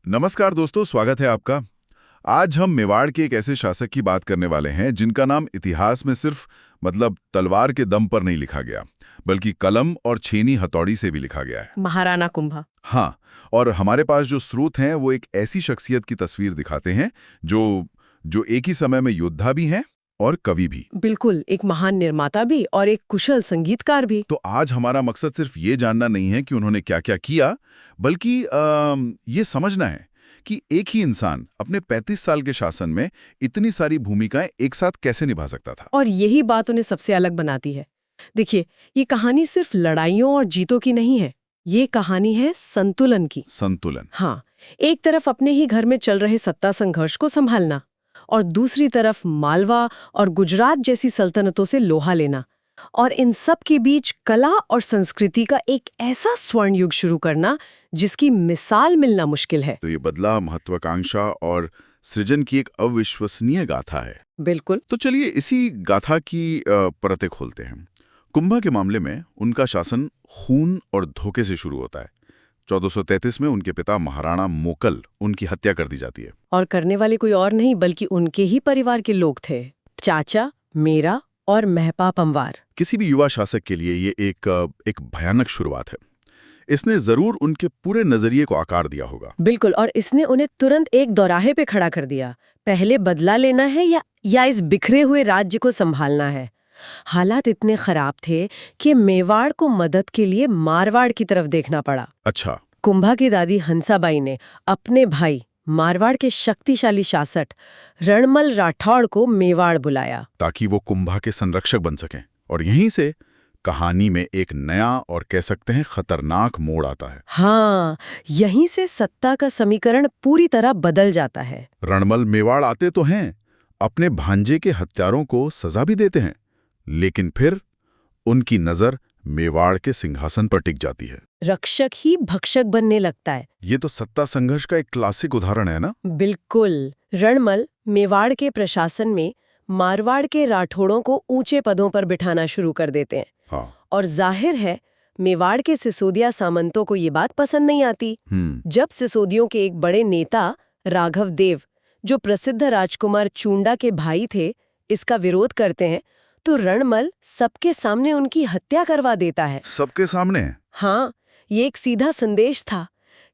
नमस्कार दोस्तों, स्वागत है आपका। आज हम मेवाड़ के एक ऐसे शासक की बात करने वाले हैं जिनका नाम इतिहास में सिर्फ तलवार के दम पर नहीं लिखा गया, बल्कि कलम और छेनी हथौड़ी से भी लिखा गया है। महाराणा कुंभा। हाँ, और हमारे पास जो स्रोत हैं वो एक ऐसी शख्सियत की तस्वीर दिखाते हैं जो एक ही समय में योद्धा भी हैं और कवि भी। बिल्कुल, एक महान निर्माता भी और एक कुशल संगीतकार भी। तो आज हमारा मकसद सिर्फ ये जानना नहीं है कि उन्होंने क्या क्या किया, बल्कि ये समझना है कि एक ही इंसान अपने 35 साल के शासन में इतनी सारी भूमिकाएं एक साथ कैसे निभा सकता था। और यही बात उन्हें सबसे अलग बनाती है। देखिए, ये कहानी सिर्फ लड़ाइयों और जीतों की नहीं है, ये कहानी है संतुलन की। संतुलन। हाँ, एक तरफ अपने ही घर में चल रहे सत्ता संघर्ष को संभालना और दूसरी तरफ मालवा और गुजरात जैसी सल्तनतों से लोहा लेना, और इन सब के बीच कला और संस्कृति का एक ऐसा स्वर्ण युग शुरू करना जिसकी मिसाल मिलना मुश्किल है। तो ये बदला, महत्वाकांक्षा और सृजन की एक अविश्वसनीय गाथा है। बिल्कुल। तो चलिए इसी गाथा की परतें खोलते हैं। कुंभा के मामले में उनका शासन खून और धोखे से शुरू होता है। 1433 में उनके पिता महाराणा मोकल उनकी हत्या कर दी जाती है। और करने वाले कोई और नहीं बल्कि उनके ही परिवार के लोग थे, चाचा, मेरा और महपा पंवार। किसी भी युवा शासक के लिए ये एक भयानक शुरुआत है। इसने जरूर उनके पूरे नजरिए को आकार दिया होगा। बिल्कुल, और इसने उन्हें तुरंत एक दौराहे पे खड़ा कर दिया। पहले बदला लेना है या इस बिखरे हुए राज्य को संभालना है। हालात इतने खराब थे कि मेवाड़ को मदद के लिए मारवाड़ की तरफ देखना पड़ा। अच्छा। कुंभा की दादी हंसाबाई ने अपने भाई मारवाड़ के शक्तिशाली शासक रणमल राठौड़ को मेवाड़ बुलाया ताकि वो कुंभा के संरक्षक बन सकें। और यहीं से कहानी में एक नया और कह सकते हैं खतरनाक मोड़ आता है। हाँ, यहीं से सत्ता का समीकरण पूरी तरह बदल जाता है। रणमल मेवाड़ आते तो हैं, अपने भांजे के हत्यारों को सजा भी देते हैं, लेकिन फिर उनकी नजर मेवाड़ के सिंहासन पर टिक जाती है। रक्षक ही भक्षक बनने लगता है। ये तो सत्ता संघर्ष का एक क्लासिक उदाहरण है ना। बिल्कुल। रणमल मेवाड़ के प्रशासन में मारवाड़ के राठौड़ों को ऊंचे पदों पर बिठाना शुरू कर देते हैं। हाँ। और जाहिर है मेवाड़ के सिसोदिया सामंतों को ये बात पसंद नहीं आती। जब सिसोदियों के एक बड़े नेता राघव देव, जो प्रसिद्ध राजकुमार चूंडा के भाई थे, इसका विरोध करते हैं तो रणमल सबके सामने उनकी हत्या करवा देता है। सबके सामने? हाँ, ये एक सीधा संदेश था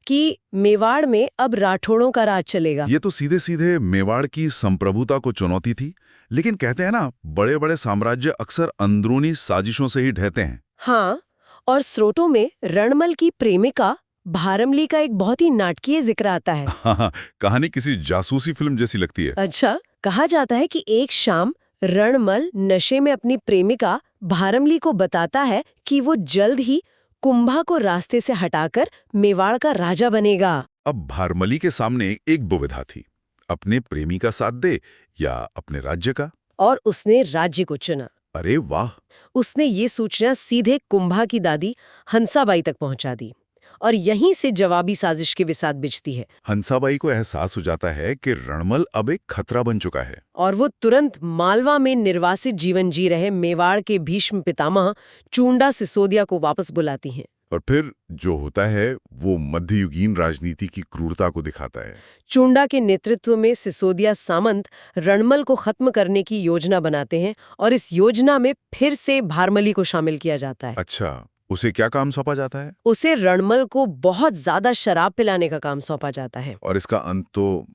कि मेवाड़ में अब राठौड़ों का राज चलेगा। ये तो सीधे सीधे मेवाड़ की संप्रभुता को चुनौती थी। लेकिन कहते हैं ना, बड़े बड़े साम्राज्य अक्सर अंदरूनी साजिशों से ही ढहते हैं। हाँ, और स्रोतों में रणमल की प्रेमिका भारमली का एक बहुत ही नाटकीय जिक्र आता है। हाँ, कहानी किसी जासूसी फिल्म जैसी लगती है। अच्छा, कहा जाता है कि एक शाम रणमल नशे में अपनी प्रेमिका भारमली को बताता है कि वो जल्द ही कुंभा को रास्ते से हटाकर मेवाड़ का राजा बनेगा। अब भारमली के सामने एक दुविधा थी, अपने प्रेमी का साथ दे या अपने राज्य का। और उसने राज्य को चुना। अरे वाह! उसने ये सूचना सीधे कुंभा की दादी हंसाबाई तक पहुंचा दी और यहीं से जवाबी साजिश की बिसात बिछती है। हंसाबाई को एहसास हो जाता है कि रणमल अब एक खतरा बन चुका है और वो तुरंत मालवा में निर्वासित जीवन जी रहे मेवाड़ के भीष्म पितामह चूंडा सिसोदिया को वापस बुलाती हैं। और फिर जो होता है वो मध्ययुगीन राजनीति की क्रूरता को दिखाता है। चूंडा के नेतृत्व में सिसोदिया सामंत रणमल को खत्म करने की योजना बनाते हैं और इस योजना में फिर से भारमली को शामिल किया जाता है। अच्छा, उसे क्या काम सौंपा जाता है? उसे रणमल को बहुत ज्यादा शराब पिलाने का काम सौंपा जाता है। और इसका अंत तो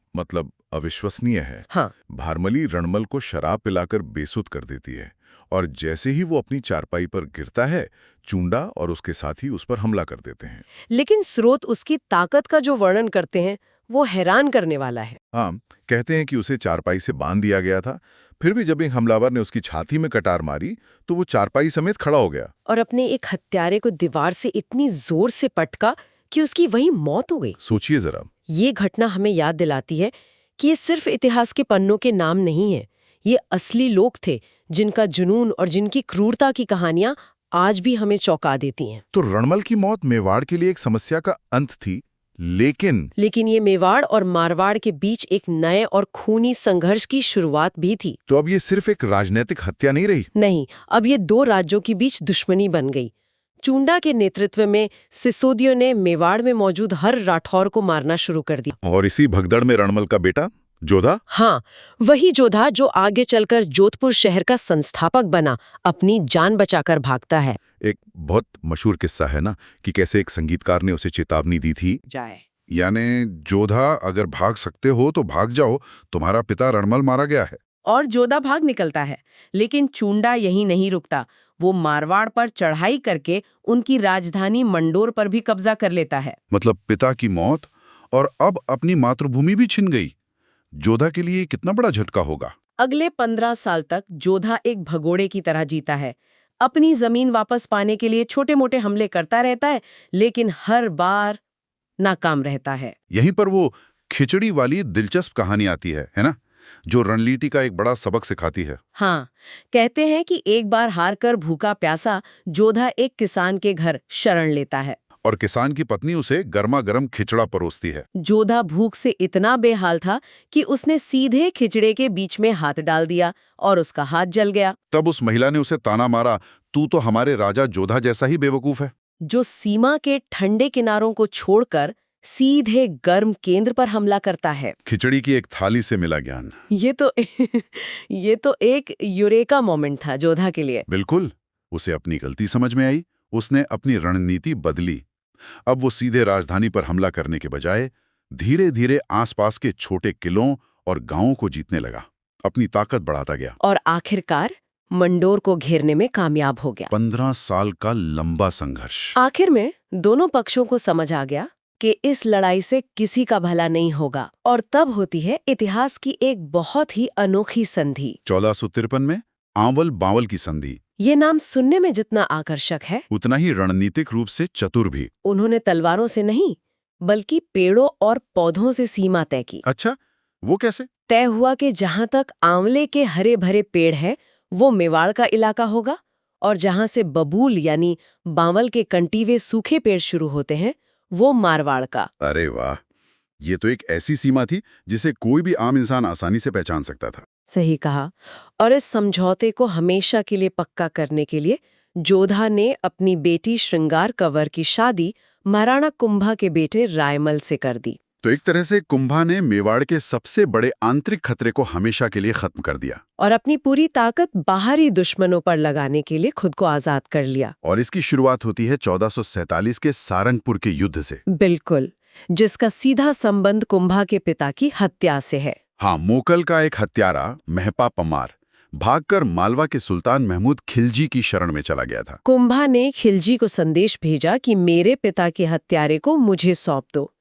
अविश्वसनीय है। हाँ। भारमली रणमल को शराब पिलाकर बेसुध कर देती है और जैसे ही वो अपनी चारपाई पर गिरता है, चूंडा और उसके साथी उस पर हमला कर देते हैं। लेकिन स्रोत उसकी ताकत का जो वर्णन करते हैं वो हैरान करने वाला है। हाँ, कहते हैं कि उसे चारपाई से बांध दिया गया था, फिर भी जब एक हमलावर ने उसकी छाती में कटार मारी तो वो चारपाई समेत खड़ा हो गया और अपने एक हत्यारे को दीवार से इतनी जोर से पटका कि उसकी वहीं मौत हो गई। सोचिए जरा। ये घटना हमें याद दिलाती है कि ये सिर्फ इतिहास के पन्नों के नाम नहीं है, ये असली लोग थे जिनका जुनून और जिनकी क्रूरता की कहानियां आज भी हमें चौंका देती हैं। तो रणमल की मौत मेवाड़ के लिए एक समस्या का अंत थी, लेकिन ये मेवाड़ और मारवाड़ के बीच एक नए और खूनी संघर्ष की शुरुआत भी थी। तो अब ये सिर्फ एक राजनीतिक हत्या नहीं रही। नहीं, अब ये दो राज्यों के बीच दुश्मनी बन गई। चूंडा के नेतृत्व में सिसोदियों ने मेवाड़ में मौजूद हर राठौर को मारना शुरू कर दिया। और इसी भगदड़ में रणमल का बेटा जोधा? हाँ, वही जोधा जो आगे चलकर जोधपुर शहर का संस्थापक बना, अपनी जान बचाकर भागता है। एक बहुत मशहूर किस्सा है ना कि कैसे एक संगीतकार ने उसे चेतावनी दी थी, यानी जोधा अगर भाग सकते हो तो भाग जाओ, तुम्हारा पिता रणमल मारा गया है। और जोधा भाग निकलता है, लेकिन चूंडा यहीं नहीं रुकता। वो मारवाड़ पर चढ़ाई करके उनकी राजधानी मंडोर पर भी कब्जा कर लेता है। मतलब पिता की मौत और अब अपनी मातृभूमि भी छिन गई। जोधा के लिए कितना बड़ा झटका होगा। अगले 15 साल तक जोधा एक भगोड़े की तरह जीता है। अपनी जमीन वापस पाने के लिए छोटे मोटे हमले करता रहता है, लेकिन हर बार नाकाम रहता है। यहीं पर वो खिचड़ी वाली दिलचस्प कहानी आती है ना, जो रणनीति का एक बड़ा सबक सिखाती है। हाँ, कहते हैं कि एक बार हार कर भूखा प्यासा जोधा एक किसान के घर शरण लेता है और किसान की पत्नी उसे गर्मा गर्म खिचड़ा परोसती है। जोधा भूख से इतना बेहाल था कि उसने सीधे खिचड़े के बीच में हाथ डाल दिया और उसका हाथ जल गया। तब उस महिला ने उसे ताना मारा, तू तो हमारे राजा जोधा जैसा ही बेवकूफ है, जो सीमा के ठंडे किनारों को छोड़कर सीधे गर्म केंद्र पर हमला करता है। खिचड़ी की एक थाली से मिला ज्ञान। ये तो एक यूरेका मोमेंट था जोधा के लिए। बिल्कुल, उसे अपनी गलती समझ में आई, उसने अपनी रणनीति बदली। अब वो सीधे राजधानी पर हमला करने के बजाय धीरे धीरे आसपास के छोटे किलों और गांवों को जीतने लगा, अपनी ताकत बढ़ाता गया और आखिरकार मंडोर को घेरने में कामयाब हो गया। 15 साल का लंबा संघर्ष। आखिर में दोनों पक्षों को समझ आ गया कि इस लड़ाई से किसी का भला नहीं होगा, और तब होती है इतिहास की एक बहुत ही अनोखी संधि। 1453 में आंवल बांवल की संधि। ये नाम सुनने में जितना आकर्षक है, उतना ही रणनीतिक रूप से चतुर भी। उन्होंने तलवारों से नहीं बल्कि पेड़ों और पौधों से सीमा तय की। अच्छा, वो कैसे? तय हुआ कि जहां तक आंवले के हरे भरे पेड़ हैं वो मेवाड़ का इलाका होगा, और जहां से बबूल यानी बांवल के कंटीवे सूखे पेड़ शुरू होते हैं वो मारवाड़ का। अरे वाह, ये तो एक ऐसी सीमा थी जिसे कोई भी आम इंसान आसानी से पहचान सकता था। सही कहा। और इस समझौते को हमेशा के लिए पक्का करने के लिए जोधा ने अपनी बेटी श्रृंगार कंवर की शादी महाराणा कुंभा के बेटे रायमल से कर दी। तो एक तरह से कुंभा ने मेवाड़ के सबसे बड़े आंतरिक खतरे को हमेशा के लिए खत्म कर दिया और अपनी पूरी ताकत बाहरी दुश्मनों पर लगाने के लिए खुद को आजाद कर लिया। और इसकी शुरुआत होती है 1447 के सारंगपुर के युद्ध से। बिल्कुल, जिसका सीधा संबंध कुंभा के पिता की हत्या से है। हाँ, मोकल का एक हत्यारा महपा पमार भागकर मालवा के सुल्तान महमूद खिलजी की शरण में चला गया था। कुंभा ने खिलजी को संदेश भेजा कि मेरे पिता के हत्यारे को मुझे सौंप दो।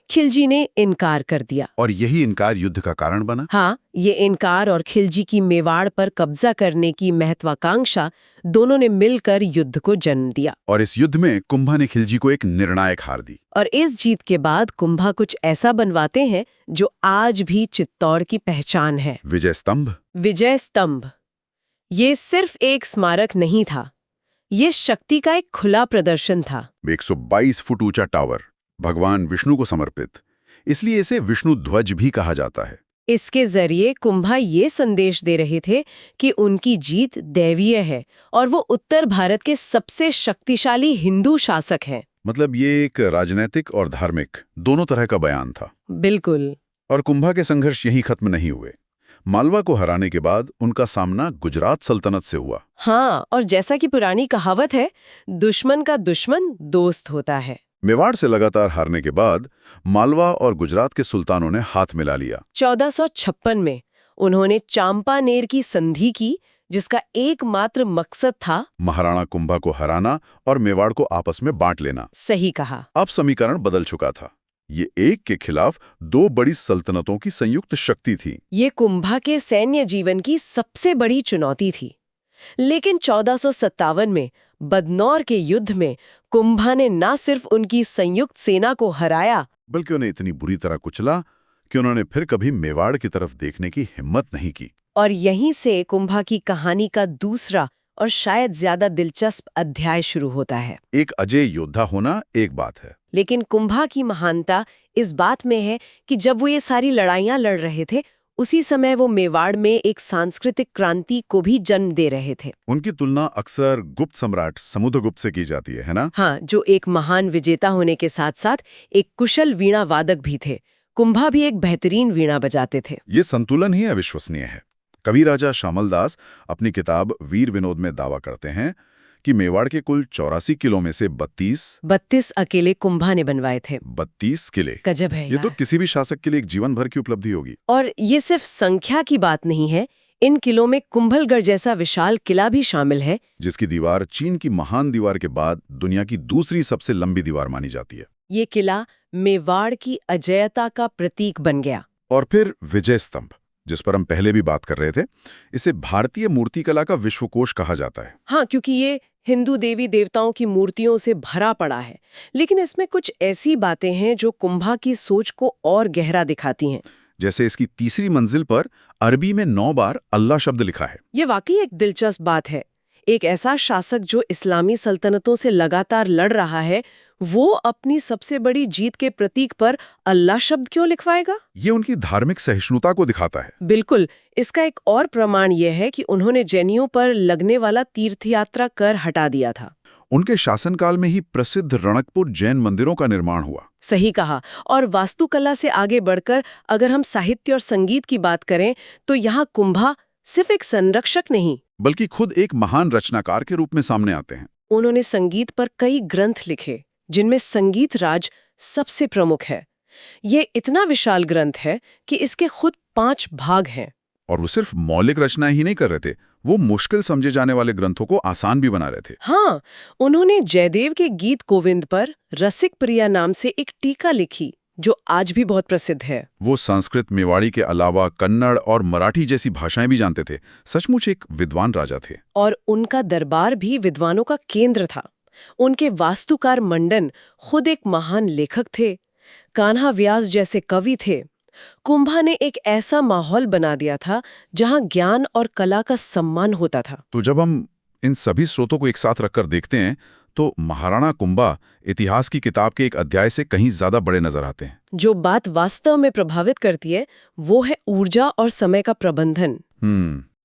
खिलजी ने इनकार कर दिया और यही इनकार युद्ध का कारण बना। हाँ, ये इनकार और खिलजी की मेवाड़ पर कब्जा करने की महत्वाकांक्षा दोनों ने मिलकर युद्ध को जन्म दिया। और इस युद्ध में कुंभा ने खिलजी को एक निर्णायक हार दी। और इस जीत के बाद कुंभा कुछ ऐसा बनवाते हैं जो आज भी चित्तौड़ की पहचान है। विजय स्तंभ। विजय स्तंभ ये सिर्फ एक स्मारक नहीं था, ये शक्ति का एक खुला प्रदर्शन था। 122 फुट ऊंचा टावर, भगवान विष्णु को समर्पित, इसलिए इसे विष्णु ध्वज भी कहा जाता है। इसके जरिए कुंभा ये संदेश दे रहे थे कि उनकी जीत दैवीय है और वो उत्तर भारत के सबसे शक्तिशाली हिंदू शासक हैं। मतलब ये एक राजनैतिक और धार्मिक दोनों तरह का बयान था। बिल्कुल। और कुंभा के संघर्ष यहीं खत्म नहीं हुए। मालवा को हराने के बाद उनका सामना गुजरात सल्तनत से हुआ। हाँ, और जैसा कि पुरानी कहावत है, दुश्मन का दुश्मन दोस्त होता है। मेवाड़ से लगातार हारने के बाद मालवा और गुजरात के सुल्तानों ने हाथ मिला लिया। 1456 में उन्होंने चांपानेर की संधि की, जिसका एकमात्र मकसद था महाराणा कुंभा को हराना और मेवाड़ को आपस में बांट लेना। सही कहा। अब समीकरण बदल चुका था। ये एक के खिलाफ दो बड़ी सल्तनतों की संयुक्त शक्ति थी। ये कुंभा के सैन्य जीवन की सबसे बड़ी चुनौती थी। लेकिन 1457 में बदनौर के युद्ध में कुंभा ने न सिर्फ उनकी संयुक्त सेना को हराया, बल्कि उन्हें इतनी बुरी तरह कुचला कि उन्होंने फिर कभी मेवाड़ की तरफ देखने की हिम्मत नहीं की। और यहीं से कुंभा की कहानी का दूसरा और शायद ज्यादा दिलचस्प अध्याय शुरू होता है। एक अजय योद्धा होना एक बात है, लेकिन कुंभा की महानता इस बात में है कि जब वो ये सारी लड़ाइयां लड़ रहे थे, उसी समय वो मेवाड़ में एक सांस्कृतिक क्रांति को भी जन्म दे रहे थे। उनकी तुलना अक्सर गुप्त सम्राट समुद्रगुप्त से की जाती है ना? हाँ, जो एक महान विजेता होने के साथ साथ एक कुशल वीणा वादक भी थे। कुंभा भी एक बेहतरीन वीणा बजाते थे। ये संतुलन ही अविश्वसनीय है। कवि राजा श्यामल दास अपनी किताब वीर विनोद में दावा करते हैं कि मेवाड़ के कुल 84 किलों में से 32 अकेले कुंभा ने बनवाए थे। 32 किले। गजब है ये तो किसी भी शासक के लिए एक जीवन भर की उपलब्धि होगी। और ये सिर्फ संख्या की बात नहीं है, इन किलों में कुंभलगढ़ जैसा विशाल किला भी शामिल है, जिसकी दीवार चीन की महान दीवार के बाद दुनिया की दूसरी सबसे लंबी दीवार मानी जाती है। ये किला मेवाड़ की अजेयता का प्रतीक बन गया। और फिर विजय स्तंभ, जिस पर हम पहले भी बात कर रहे थे, इसे भारतीय मूर्तिकला का विश्वकोश कहा जाता है। हाँ, क्योंकि ये हिंदू देवी देवताओं की मूर्तियों से भरा पड़ा है, लेकिन इसमें कुछ ऐसी बातें हैं जो कुंभा की सोच को और गहरा दिखाती हैं। जैसे इसकी तीसरी मंजिल पर अरबी में 9 बार अल्लाह शब्द लिखा है। ये वाकई एक दिलचस्प बात है। एक ऐसा शासक जो इस्लामी सल्तनतों से लगातार लड़ रहा है, वो अपनी सबसे बड़ी जीत के प्रतीक पर अल्लाह शब्द क्यों लिखवाएगा? ये उनकी धार्मिक सहिष्णुता को दिखाता है। बिल्कुल। इसका एक और प्रमाण यह है कि उन्होंने जैनियों पर लगने वाला तीर्थयात्रा कर हटा दिया था। उनके शासनकाल में ही प्रसिद्ध रणकपुर जैन मंदिरों का निर्माण हुआ। सही कहा। और वास्तुकला से आगे बढ़कर अगर हम साहित्य और संगीत की बात करें, तो यहाँ कुंभा सिर्फ एक संरक्षक नहीं, बल्कि खुद एक महान रचनाकार के रूप में सामने आते हैं। उन्होंने संगीत पर कई ग्रंथ लिखे, जिनमें संगीत राज सबसे प्रमुख है। ये इतना विशाल ग्रंथ है कि इसके खुद 5 भाग हैं। और वो सिर्फ मौलिक रचना ही नहीं कर रहे थे, वो मुश्किल समझे जाने वाले ग्रंथों को आसान भी बना रहे थे। हाँ, उन्होंने जयदेव के गीत गोविंद पर रसिक प्रिया नाम से एक टीका लिखी, जो आज भी बहुत प्रसिद्ध है। वो संस्कृत, मेवाड़ी के अलावा कन्नड़ और मराठी जैसी भाषाएं भी जानते थे। सचमुच एक विद्वान राजा थे। और उनका दरबार भी विद्वानों का केंद्र था। उनके वास्तुकार मंडन खुद एक महान लेखक थे। कान्हा व्यास जैसे कवि थे। कुंभा ने एक ऐसा माहौल बना दिया था जहां ज्ञान और कला का सम्मान होता था। तो जब हम इन सभी स्रोतों को एक साथ रखकर देखते हैं, तो महाराणा कुंभा इतिहास की किताब के एक अध्याय से कहीं ज्यादा बड़े नजर आते हैं। जो बात वास्तव में प्रभावित करती है, वो है ऊर्जा और समय का प्रबंधन।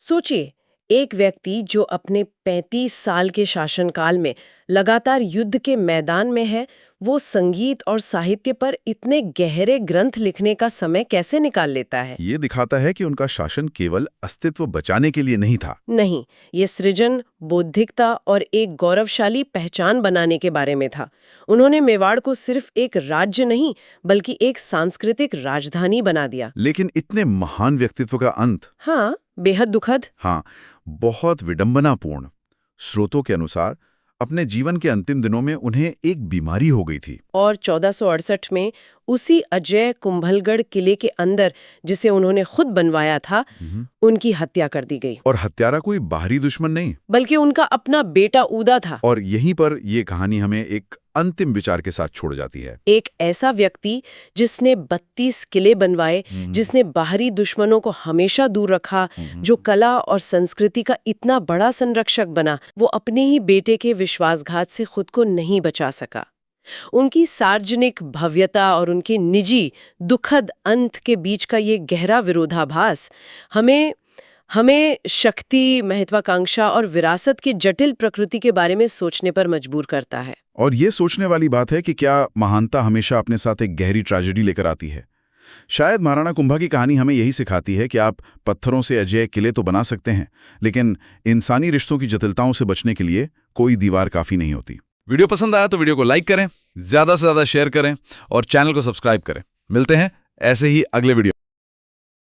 सोचिए, एक व्यक्ति जो अपने 35 साल के शासनकाल में लगातार युद्ध के मैदान में है, वो संगीत और साहित्य पर इतने गहरे ग्रंथ लिखने का समय कैसे निकाल लेता है? ये दिखाता है कि उनका शासन केवल अस्तित्व बचाने के लिए नहीं था। नहीं, ये सृजन, बौद्धिकता और एक गौरवशाली पहचान बनाने के बारे में था। उन्होंने मेवाड़ को सिर्फ एक राज्य नहीं, बल्कि एक सांस्कृतिक राजधानी बना दिया। लेकिन इतने महान व्यक्तित्व का अंत, हाँ, बेहद दुखद। हाँ, बहुत विडंबनापूर्ण। स्रोतों के अनुसार अपने जीवन के अंतिम दिनों में उन्हें एक बीमारी हो गई थी। और 1468 में उसी अजय कुंभलगढ़ किले के अंदर, जिसे उन्होंने खुद बनवाया था, उनकी हत्या कर दी गई। और हत्यारा कोई बाहरी दुश्मन नहीं, बल्कि उनका अपना बेटा उदा था। और यहीं पर ये कहानी हमें एक अंतिम विचार के साथ छोड़ जाती है। एक ऐसा व्यक्ति जिसने 32 किले बनवाए, जिसने बाहरी दुश्मनों को हमेशा दूर रखा, जो कला और संस्कृति का इतना बड़ा संरक्षक बना, वो अपने ही बेटे के विश्वासघात से खुद को नहीं बचा सका। उनकी सार्वजनिक भव्यता और उनके निजी दुखद अंत के बीच का ये गहरा विरोधाभास हमें शक्ति, महत्वाकांक्षा और विरासत की जटिल प्रकृति के बारे में सोचने पर मजबूर करता है। और ये सोचने वाली बात है कि क्या महानता हमेशा अपने साथ एक गहरी ट्रेजेडी लेकर आती है? शायद महाराणा कुंभा की कहानी हमें यही सिखाती है कि आप पत्थरों से अजेय किले तो बना सकते हैं, लेकिन इंसानी रिश्तों की जटिलताओं से बचने के लिए कोई दीवार काफी नहीं होती। वीडियो पसंद आया तो वीडियो को लाइक करें, ज्यादा से ज्यादा शेयर करें और चैनल को सब्सक्राइब करें। मिलते हैं ऐसे ही अगले वीडियो।